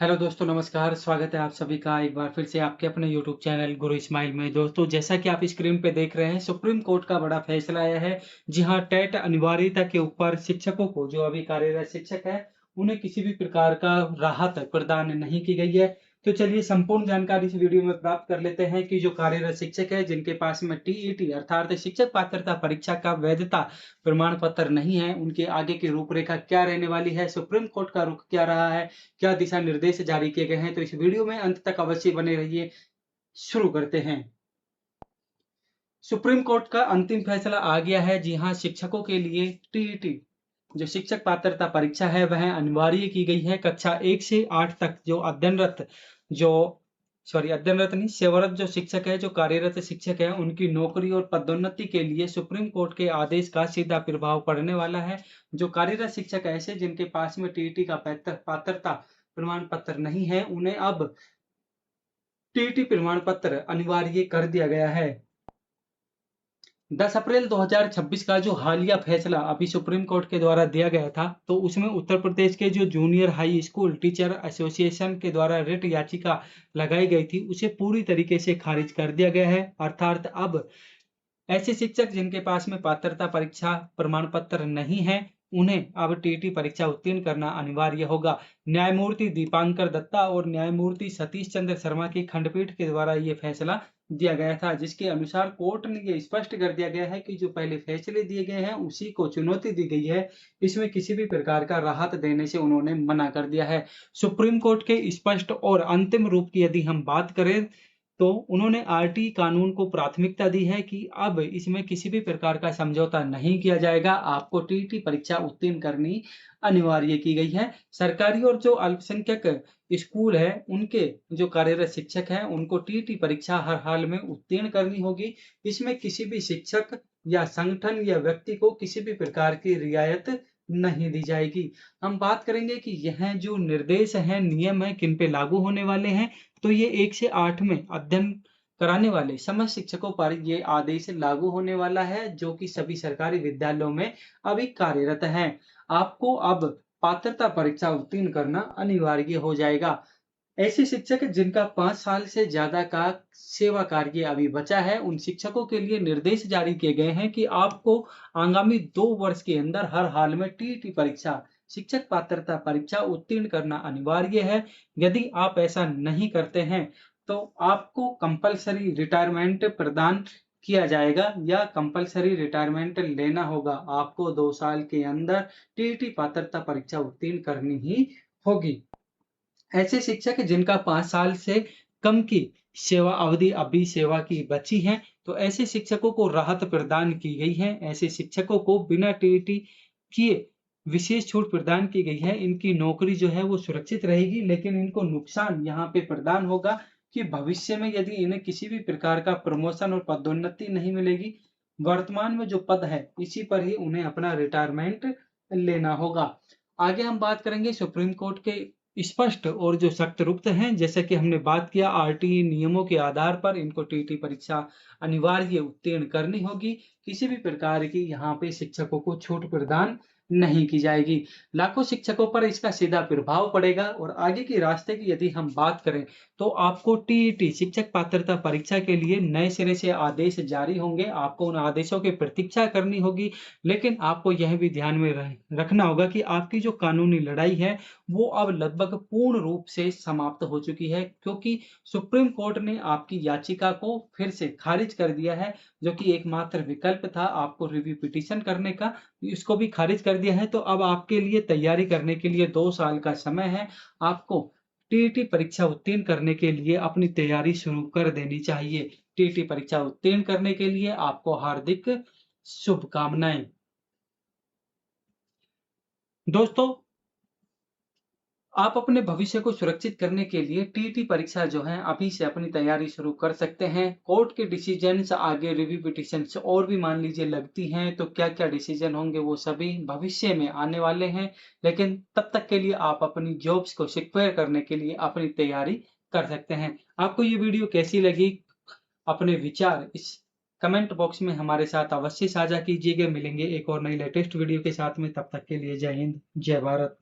Hello दोस्तों, नमस्कार। स्वागत है आप सभी का एक बार फिर से आपके अपने यूट्यूब चैनल गुरु इस्माइल में। दोस्तों, जैसा कि आप स्क्रीन पे देख रहे हैं, सुप्रीम कोर्ट का बड़ा फैसला आया है। जी हाँ, टेट अनिवार्यता के ऊपर शिक्षकों को, जो अभी कार्यरत शिक्षक है, उन्हें किसी भी प्रकार का राहत प्रदान नहीं की गई है। तो चलिए संपूर्ण जानकारी इस वीडियो में प्राप्त कर लेते हैं कि जो कार्यरत शिक्षक है, जिनके पास में टीईटी अर्थात शिक्षक पात्रता परीक्षा का वैधता प्रमाण पत्र नहीं है, उनके आगे की रूपरेखा क्या रहने वाली है, सुप्रीम कोर्ट का रुख क्या रहा है, क्या दिशा निर्देश जारी किए गए हैं, तो इस वीडियो में अंत तक अवश्य बने रहिए। शुरू करते हैं। सुप्रीम कोर्ट का अंतिम फैसला आ गया है। जी हां, शिक्षकों के लिए टीईटी जो शिक्षक पात्रता परीक्षा है वह अनिवार्य की गई है। कक्षा 1 से 8 तक जो जो अध्ययनरत नहीं, सेवारत जो शिक्षक है, जो कार्यरत शिक्षक है, उनकी नौकरी और पदोन्नति के लिए सुप्रीम कोर्ट के आदेश का सीधा प्रभाव पड़ने वाला है। जो कार्यरत शिक्षक ऐसे जिनके पास में टीईटी का पात्रता प्रमाण पत्र नहीं है, उन्हें अब टीईटी प्रमाण पत्र अनिवार्य कर दिया गया है। 10 अप्रैल 2026 का जो हालिया फैसला अभी सुप्रीम कोर्ट के द्वारा दिया गया था, तो उसमें उत्तर प्रदेश के जो junior high school teacher association के द्वारा रिट याचिका लगाई गई थी, उसे पूरी तरीके से खारिज कर दिया गया है। अर्थात अब ऐसे शिक्षक जिनके पास में पात्रता परीक्षा प्रमाण पत्र नहीं है, उन्हें अब टीईटी परीक्षा उत्तीर्ण करना अनिवार्य होगा। न्यायमूर्ति दीपांकर दत्ता और न्यायमूर्ति सतीश चंद्र शर्मा की खंडपीठ के द्वारा ये फैसला दिया गया था, जिसके अनुसार कोर्ट ने ये स्पष्ट कर दिया गया है कि जो पहले फैसले दिए गए हैं उसी को चुनौती दी गई है। इसमें किसी भी प्रकार का राहत देने से उन्होंने मना कर दिया है। सुप्रीम कोर्ट के स्पष्ट और अंतिम रूप की यदि हम बात करें, तो उन्होंने आरटी कानून को प्राथमिकता दी है कि अब इसमें किसी भी प्रकार का समझौता नहीं किया जाएगा। आपको टीईटी परीक्षा उत्तीर्ण करनी अनिवार्य की गई है। सरकारी और जो अल्पसंख्यक स्कूल है, उनके जो कार्यरत शिक्षक हैं, उनको टीईटी परीक्षा हर हाल में उत्तीर्ण करनी होगी। इसमें किसी भी शिक्षक या संगठन या व्यक्ति को किसी भी प्रकार की रियायत नहीं दी जाएगी। हम बात करेंगे कि यह जो निर्देश हैं, नियम हैं, किन पे लागू होने वाले हैं। तो ये 1 से 8 में अध्ययन कराने वाले समस्त शिक्षकों पर ये आदेश लागू होने वाला है, जो कि सभी सरकारी विद्यालयों में अभी कार्यरत हैं। आपको अब पात्रता परीक्षा उत्तीर्ण करना अनिवार्य हो जाएगा। ऐसे शिक्षक जिनका 5 साल से ज़्यादा का सेवा कार्य अभी बचा है, उन शिक्षकों के लिए निर्देश जारी किए गए हैं कि आपको आगामी 2 वर्ष के अंदर हर हाल में टीईटी परीक्षा, शिक्षक पात्रता परीक्षा उत्तीर्ण करना अनिवार्य है। यदि आप ऐसा नहीं करते हैं, तो आपको कंपल्सरी रिटायरमेंट प्रदान किया जाएगा या कंपल्सरी रिटायरमेंट लेना होगा। आपको 2 साल के अंदर टीईटी पात्रता परीक्षा उत्तीर्ण करनी ही होगी। ऐसे शिक्षक जिनका 5 साल से कम की सेवा अवधि अभी सेवा की बची है, तो ऐसे शिक्षकों को राहत प्रदान की गई है। ऐसे शिक्षकों को बिना टीईटी किए विशेष छूट प्रदान की गई है। इनकी नौकरी जो है वो सुरक्षित रहेगी, लेकिन इनको नुकसान यहाँ पे प्रदान होगा कि भविष्य में यदि इन्हें किसी भी प्रकार का प्रमोशन और पदोन्नति नहीं मिलेगी, वर्तमान में जो पद है, इसी पर ही उन्हें अपना रिटायरमेंट लेना होगा। आगे हम बात करेंगे सुप्रीम कोर्ट के स्पष्ट और जो सख्त रुख हैं, जैसे कि हमने बात किया आरटीई नियमों के आधार पर इनको टीटी परीक्षा अनिवार्य उत्तीर्ण करनी होगी। किसी भी प्रकार की यहाँ पे शिक्षकों को छूट प्रदान नहीं की जाएगी। लाखों शिक्षकों पर इसका सीधा प्रभाव पड़ेगा और आगे के रास्ते की यदि हम बात करें, तो आपको टीईटी शिक्षक पात्रता परीक्षा के लिए नए सिरे से आदेश जारी होंगे। आपको उन आदेशों की प्रतीक्षा करनी होगी, लेकिन आपको यह भी ध्यान में रखना होगा कि आपकी जो कानूनी लड़ाई है, वो अब लगभग पूर्ण रूप से समाप्त हो चुकी है, क्योंकि सुप्रीम कोर्ट ने आपकी याचिका को फिर से खारिज कर दिया है। जो कि एकमात्र विकल्प था आपको रिव्यू पिटीशन करने का, इसको भी खारिज कर दिया है। तो अब आपके लिए तैयारी करने के लिए 2 साल का समय है। आपको टीईटी परीक्षा उत्तीर्ण करने के लिए अपनी तैयारी शुरू कर देनी चाहिए। टीईटी परीक्षा उत्तीर्ण करने के लिए आपको हार्दिक शुभकामनाएं। दोस्तों, आप अपने भविष्य को सुरक्षित करने के लिए टीईटी परीक्षा जो है अभी से अपनी तैयारी शुरू कर सकते हैं। कोर्ट के डिसीजंस आगे रिव्यू पिटीशंस और भी मान लीजिए लगती हैं, तो क्या-क्या डिसीजन होंगे वो सभी भविष्य में आने वाले हैं। लेकिन तब तक के लिए आप अपनी जॉब्स को सिक्योर करने के लिए अपनी तैयारी कर सकते हैं। आपको ये वीडियो कैसी लगी? अपने विचार इस कमेंट बॉक्स में हमारे साथ अवश्य साझा कीजिएगा। मिलेंगे एक और नई लेटेस्ट वीडियो के साथ में, तब तक के लिए जय हिंद, जय भारत।